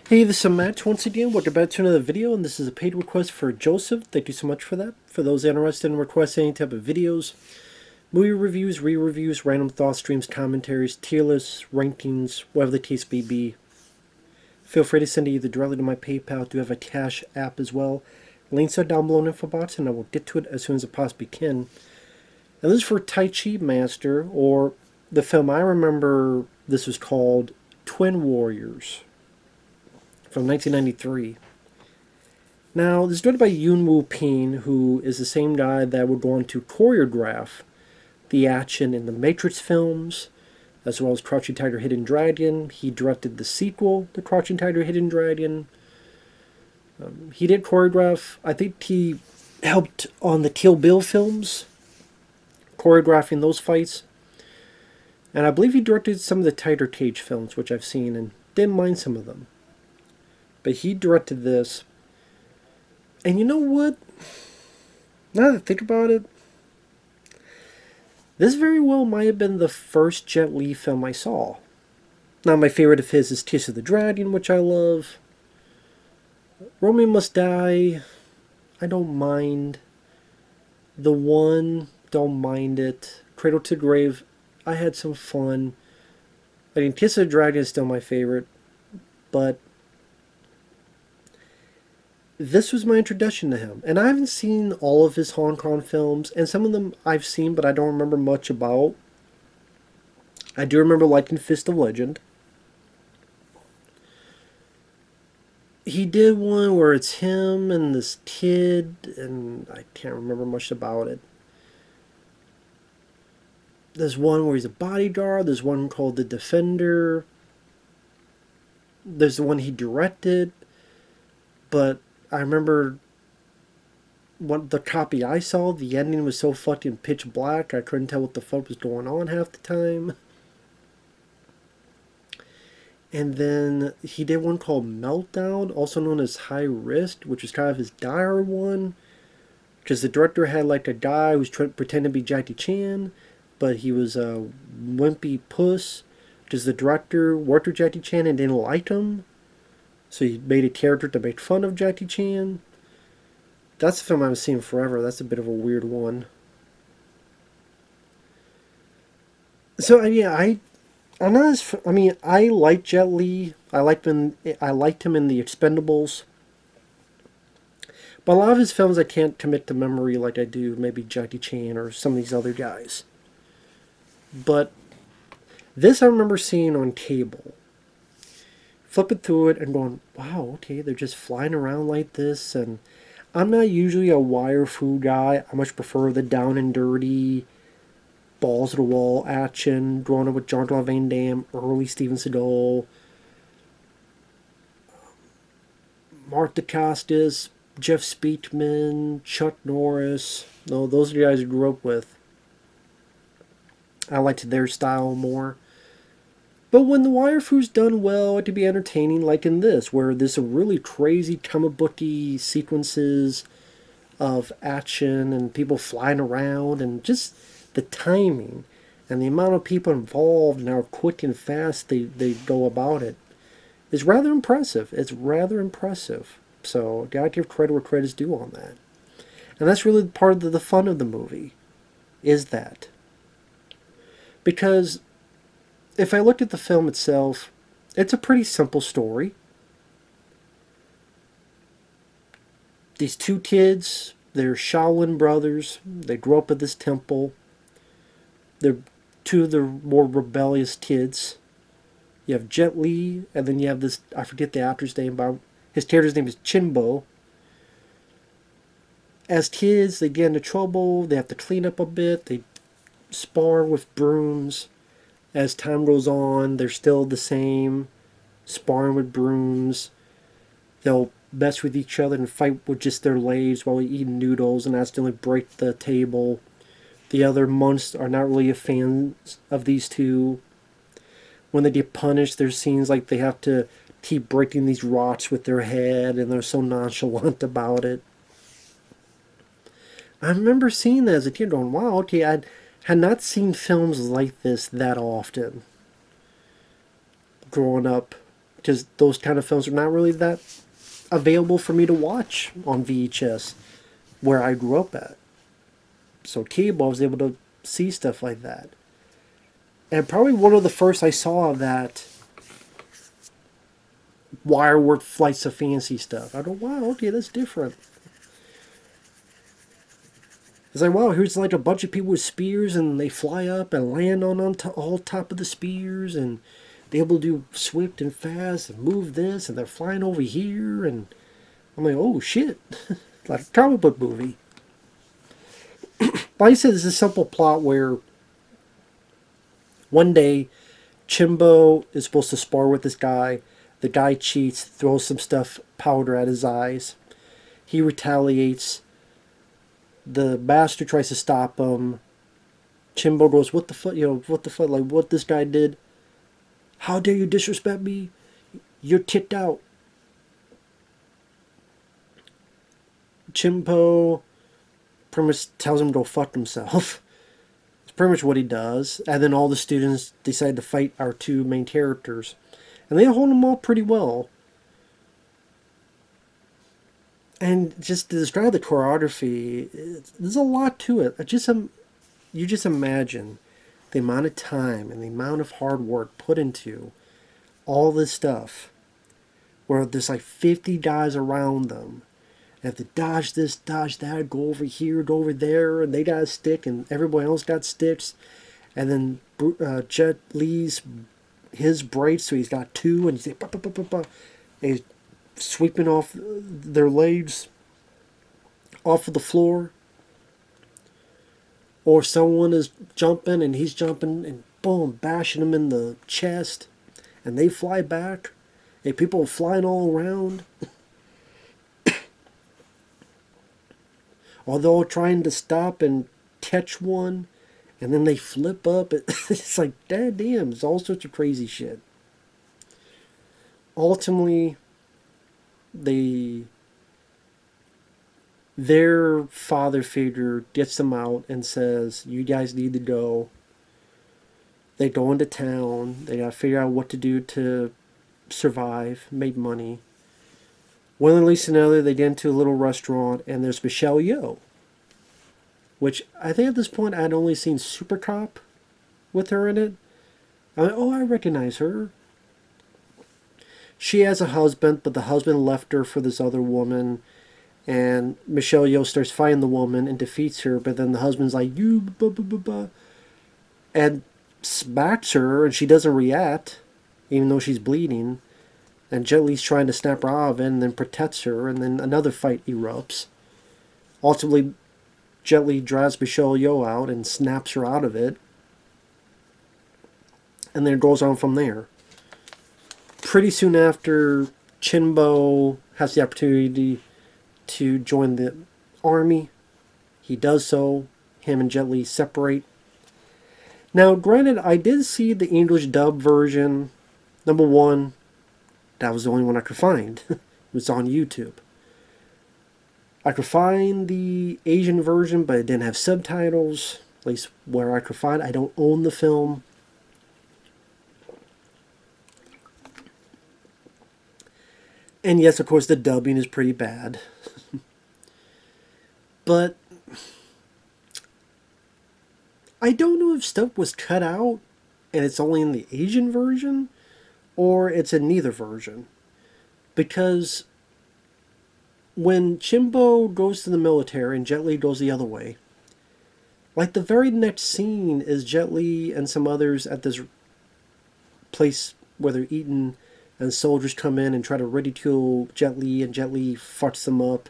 Hey, this is Matt once again. Welcome back to another video, and this is a paid request for Joseph. Thank you so much for that. For those interested in requesting any type of videos, movie reviews, re-reviews, random thoughts, streams, commentaries, tier lists, rankings, whatever the case may be, feel free to send it either directly to my PayPal. I do have a Cash app as well. Links are down below in the info box, and I will get to it as soon as I possibly can. And this is for Tai Chi Master, or the film I remember this was called Twin Warriors from 1993. Now, this is directed by Yuen Woo-ping, who is the same guy that would go on to choreograph the action in the Matrix films, as well as Crouching Tiger, Hidden Dragon. He directed the sequel to Crouching Tiger, Hidden Dragon. He did choreograph, I think he helped on the Kill Bill films, choreographing those fights. And I believe he directed some of the Tighter Cage films, which I've seen, and didn't mind some of them. But he directed this. And you know what? Now that I think about it, this very well might have been the first Jet Li film I saw. Now, my favorite of his is Kiss of the Dragon, which I love. Romeo Must Die, I don't mind. The One, don't mind it. Cradle to Grave, I had some fun. I mean, Kiss of the Dragon is still my favorite, but this was my introduction to him. And I haven't seen all of his Hong Kong films, and some of them I've seen, but I don't remember much about. I do remember liking Fist of Legend. He did one where it's him and this kid, and I can't remember much about it. There's one where he's a bodyguard. There's one called The Defender. There's the one he directed. But I remember the copy I saw, the ending was so fucking pitch black, I couldn't tell what the fuck was going on half the time. And then he did one called Meltdown, also known as High Risk, which is kind of his dire one. Because the director had like a guy who was pretending to be Jackie Chan, but he was a wimpy puss. Because the director worked with Jackie Chan and didn't like him. So he made a character to make fun of Jackie Chan. That's a film I haven't seen forever. That's a bit of a weird one. So yeah, I'm not as. I mean, I like Jet Li. I liked him. I liked him in The Expendables. But a lot of his films I can't commit to memory like I do maybe Jackie Chan or some of these other guys. But this I remember seeing on cable. Flipping through it and going, wow, okay, they're just flying around like this. And I'm not usually a wire fu guy. I much prefer the down and dirty, balls to the wall action, growing up with Jean-Claude Van Damme, early Steven Seagal, Mark DeCostas, Jeff Speakman, Chuck Norris. No, those are the guys I grew up with. I liked their style more. But when the wire fu's done well, it can be entertaining, like in this, where there's a really crazy comic booky sequences of action and people flying around, and just the timing and the amount of people involved and how quick and fast they go about it is rather impressive. It's rather impressive. So, gotta give credit where credit's due on that. And that's really part of the fun of the movie, is that. Because if I look at the film itself, it's a pretty simple story. These two kids, they're Shaolin brothers. They grew up at this temple. They're two of the more rebellious kids. You have Jet Li, and then you have this, I forget the actor's name, but his character's name is Junbao. As kids, they get into trouble. They have to clean up a bit. They spar with brooms. As time goes on, they're still the same, sparring with brooms. They'll mess with each other and fight with just their legs while eating noodles and accidentally break the table. The other monks are not really a fan of these two. When they get punished, there's scenes like they have to keep breaking these rocks with their head, and they're so nonchalant about it. I remember seeing that as a kid going, wow, okay, I had not seen films like this that often growing up because those kind of films are not really that available for me to watch on VHS where I grew up at. So cable, I was able to see stuff like that. And probably one of the first I saw that wirework flights of fancy stuff. I go, wow, okay, that's different. It's like, wow, here's like a bunch of people with spears and they fly up and land all top of the spears and they're able to do swift and fast and move this and they're flying over here and I'm like, oh shit, like a comic book movie. Like I said, it's a simple plot where one day Chimbo is supposed to spar with this guy. The guy cheats, throws some stuff, powder at his eyes. He retaliates. The master tries to stop him. Chimbo goes, what the fuck, what the fuck, like what this guy did. How dare you disrespect me? You're kicked out. Chimbo pretty much tells him to go fuck himself. It's pretty much what he does. And then all the students decide to fight our two main characters. And they hold them all pretty well. And just to describe the choreography, there's a lot to it. You just imagine the amount of time and the amount of hard work put into all this stuff. Where there's like 50 guys around them. They have to dodge this, dodge that, go over here, go over there, and they got a stick, and everybody else got sticks. And then Jet Li's his breaks, so he's got two, and he's like, bah, bah, bah, bah, bah, and he's sweeping off their legs off of the floor. Or someone is jumping, and he's jumping, and boom, bashing them in the chest, and they fly back, and people are flying all around. Although trying to stop and catch one, and then they flip up. It's like, damn, it's all sorts of crazy shit. Ultimately, their father figure gets them out and says, you guys need to go. They go into town. They gotta figure out what to do to survive, make money. One leads to another, they get into a little restaurant, and there's Michelle Yeoh. Which, I think at this point, I'd only seen Super Cop with her in it. I'm like, oh, I recognize her. She has a husband, but the husband left her for this other woman. And Michelle Yeoh starts fighting the woman and defeats her, but then the husband's like, you, blah, blah, blah, blah, and smacks her, and she doesn't react, even though she's bleeding. And Jet Li's trying to snap her out of it and then protects her, and then another fight erupts. Ultimately, Jet Li drives Michelle Yeoh out and snaps her out of it. And then it goes on from there. Pretty soon after, Chinbo has the opportunity to join the army. He does so. Him and Jet Li separate. Now, granted, I did see the English dub version. Number one, that was the only one I could find. It was on YouTube. I could find the Asian version, but it didn't have subtitles. At least where I could find. I don't own the film. And yes, of course, the dubbing is pretty bad. But I don't know if stuff was cut out and it's only in the Asian version, or it's in neither version. Because when Chimbo goes to the military and Jet Li goes the other way, like the very next scene is Jet Li and some others at this place where they're eating, and soldiers come in and try to ridicule Jet Li, and Jet Li fucks them up.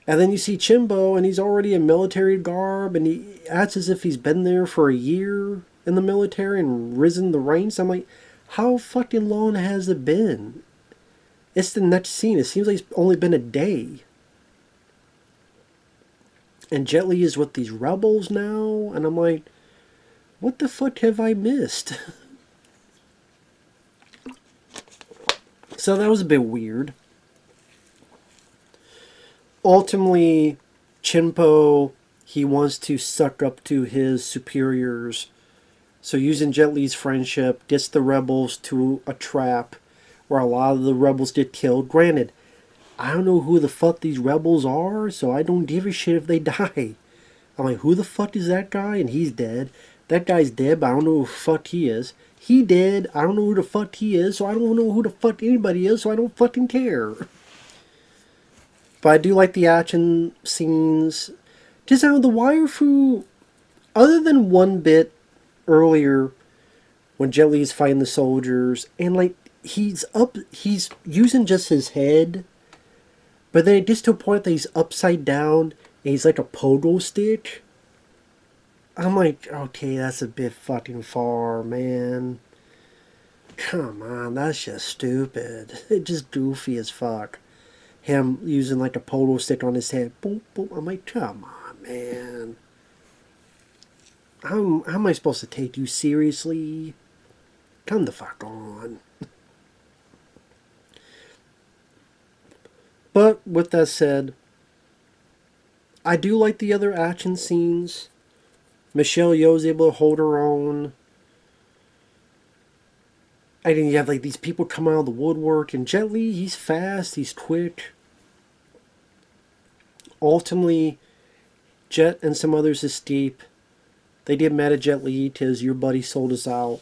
And then you see Chimbo, and he's already in military garb, and he acts as if he's been there for a year in the military and risen the ranks. I'm like, how fucking long has it been? It's the next scene. It seems like it's only been a day. And Jet Li is with these rebels now, and I'm like, what the fuck have I missed? So that was a bit weird. Ultimately, Chinpo, he wants to suck up to his superiors So using Jet Li's friendship gets the rebels to a trap where a lot of the rebels get killed. Granted, I don't know who the fuck these rebels are, so I don't give a shit if they die. I'm like, who the fuck is that guy? And he's dead. That guy's dead, but I don't know who the fuck he is. He dead. I don't know who the fuck he is, so I don't know who the fuck anybody is, so I don't fucking care. But I do like the action scenes. Just out of the wire fu, other than one bit earlier when Jet Li's fighting the soldiers, and like he's using just his head, but then it gets to a point that he's upside down and he's like a pogo stick. I'm like, okay, that's a bit fucking far, man. Come on, that's just stupid. It's just goofy as fuck. Him using like a pogo stick on his head. Boom, boom. I'm like, come on, man. How am I supposed to take you seriously? Come the fuck on. But with that said, I do like the other action scenes. Michelle Yeoh's able to hold her own. I think you have like these people come out of the woodwork, and Jet Li, he's fast, he's quick. Ultimately, Jet and some others escape. They get mad at Jet Li because your buddy sold us out.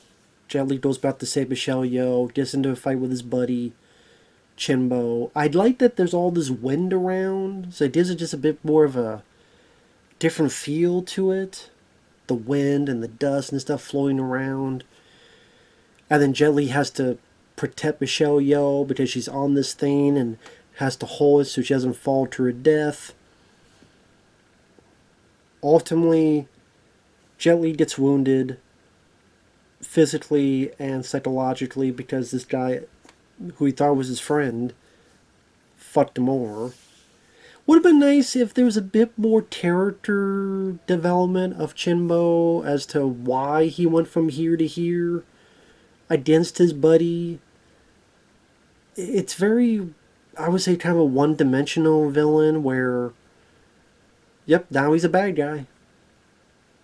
Jet Li goes back to save Michelle Yeoh, gets into a fight with his buddy, Junbao. I'd like that there's all this wind around, so it gives it just a bit more of a different feel to it. The wind and the dust and stuff flowing around. And then Jet Li has to protect Michelle Yeoh because she's on this thing and has to hold it so she doesn't fall to her death. Ultimately, Jet Li gets wounded physically and psychologically because this guy, who he thought was his friend, fucked him over. Would have been nice if there was a bit more character development of Junbao as to why he went from here to here against his buddy. It's very, I would say, kind of a one-dimensional villain where, yep, now he's a bad guy.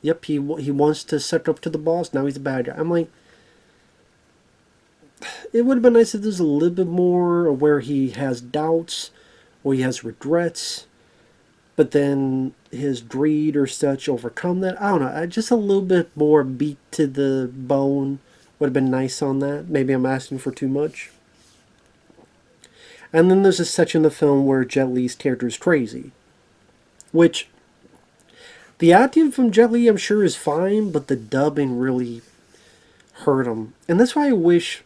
Yep, he wants to suck up to the boss, now he's a bad guy. I'm like, it would have been nice if there's a little bit more where he has doubts, or he has regrets, but then his greed or such overcome that. I don't know, just a little bit more beat to the bone would have been nice on that. Maybe I'm asking for too much. And then there's a section in the film where Jet Li's character is crazy, which the acting from Jet Li I'm sure is fine, but the dubbing really hurt him. And that's why I wish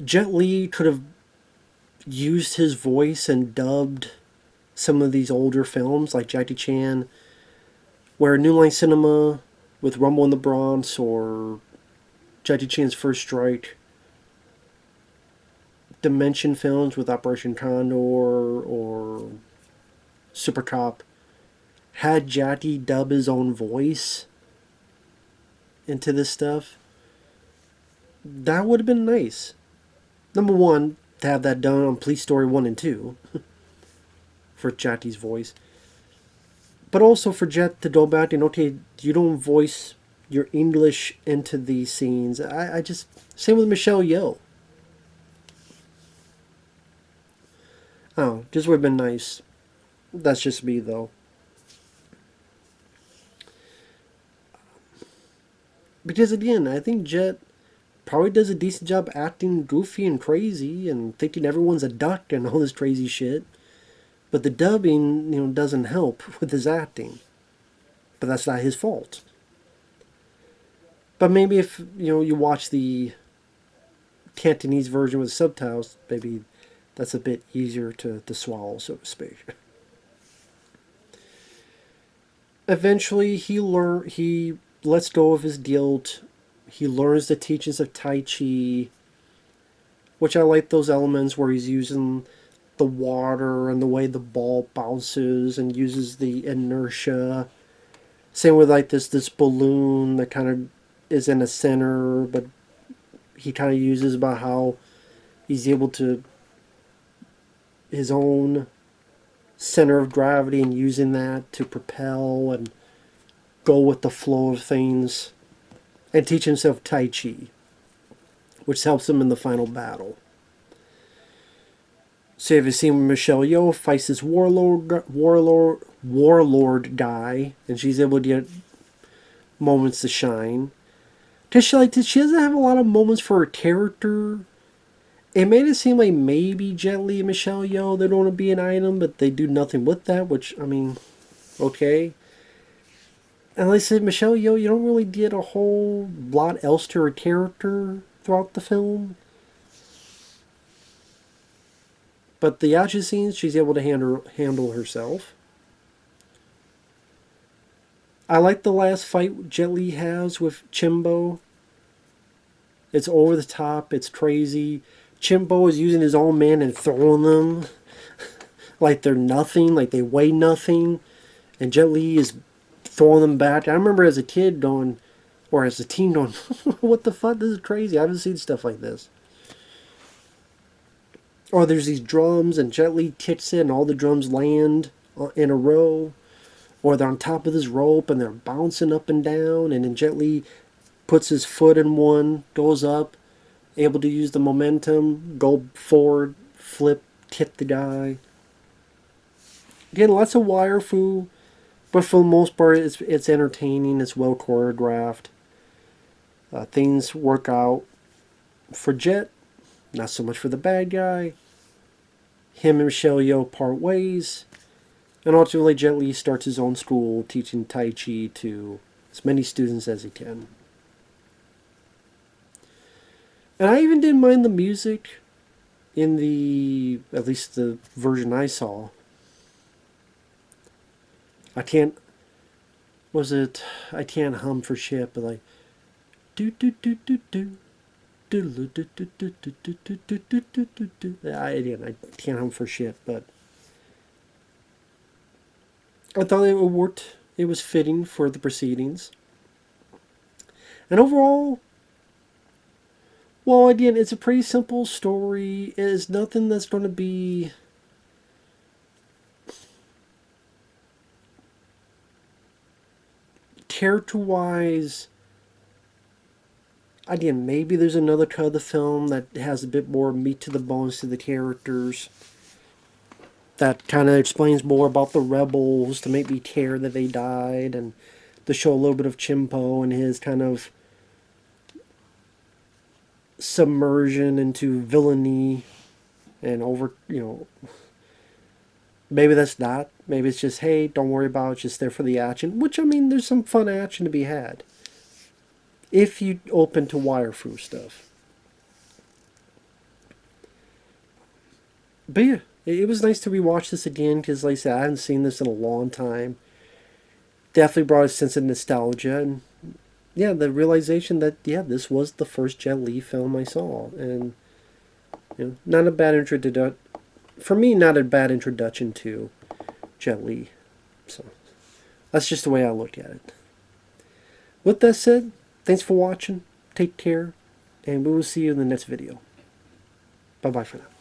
Jet Li could have used his voice and dubbed some of these older films like Jackie Chan, where New Line Cinema with Rumble in the Bronx, or Jackie Chan's First Strike, Dimension films with Operation Condor or Super Cop, had Jackie dub his own voice into this stuff. That would have been nice. Number one, to have that done on Police Story 1 and 2 for Jackie's voice. But also for Jet to go back and, okay, you don't voice your English into these scenes. I just, same with Michelle Yeoh. Oh, just would have been nice. That's just me, though. Because again, I think Jet probably does a decent job acting goofy and crazy and thinking everyone's a duck and all this crazy shit. But the dubbing, doesn't help with his acting. But that's not his fault. But maybe if, you watch the Cantonese version with subtitles, maybe that's a bit easier to swallow, so to speak. Eventually, he lets go of his guilt. He learns the teachings of Tai Chi, which I like those elements where he's using the water and the way the ball bounces and uses the inertia. Same with like this balloon that kind of is in a center, but he kind of uses about how he's able to his own center of gravity and using that to propel, and go with the flow of things and teach himself Tai Chi, which helps him in the final battle. So have you seen when Michelle Yeoh fights this warlord guy, and she's able to get moments to shine. She doesn't have a lot of moments for her character. It made it seem like maybe Jet Li and Michelle Yeoh, they don't want to be an item, but they do nothing with that, which, I mean, okay. And like I said, Michelle Yeoh, you don't really get a whole lot else to her character throughout the film. But the action scenes, she's able to handle herself. I like the last fight Jet Li has with Junbao. It's over the top. It's crazy. Junbao is using his own man and throwing them like they're nothing, like they weigh nothing. And Jet Li is throwing them back. I remember as a kid going, or as a teen going, what the fuck? This is crazy. I haven't seen stuff like this. Or there's these drums and Jet Li kicks it and all the drums land in a row. Or they're on top of this rope and they're bouncing up and down, and then Jet Li puts his foot in one, goes up, able to use the momentum, go forward, flip, hit the guy. Again, lots of wire fu, but for the most part, it's entertaining. It's well choreographed. Things work out for Jet, not so much for the bad guy. Him and Michelle Yeoh part ways. And ultimately, Jet Li starts his own school teaching Tai Chi to as many students as he can. And I even didn't mind the music in at least the version I saw. I can't hum for shit, but like, do do do do do. I can't hum for shit, but I thought it worked. It was fitting for the proceedings. And overall, well, again, it's a pretty simple story. It is nothing that's going to be character-wise. Again, maybe there's another cut of the film that has a bit more meat to the bones to the characters. That kind of explains more about the rebels to make me care that they died, and to show a little bit of Junbao and his kind of submersion into villainy and maybe that's not. Maybe it's just, hey, don't worry about it, it's just there for the action. Which, I mean, there's some fun action to be had if you open to wire fu stuff. But yeah, it was nice to rewatch this again because, like I said, I haven't seen this in a long time. Definitely brought a sense of nostalgia, and yeah, the realization that this was the first Jet Li film I saw, and not a bad introduction for me. Not a bad introduction to Jet Li. So that's just the way I look at it. With that said, thanks for watching. Take care, and we will see you in the next video. Bye bye for now.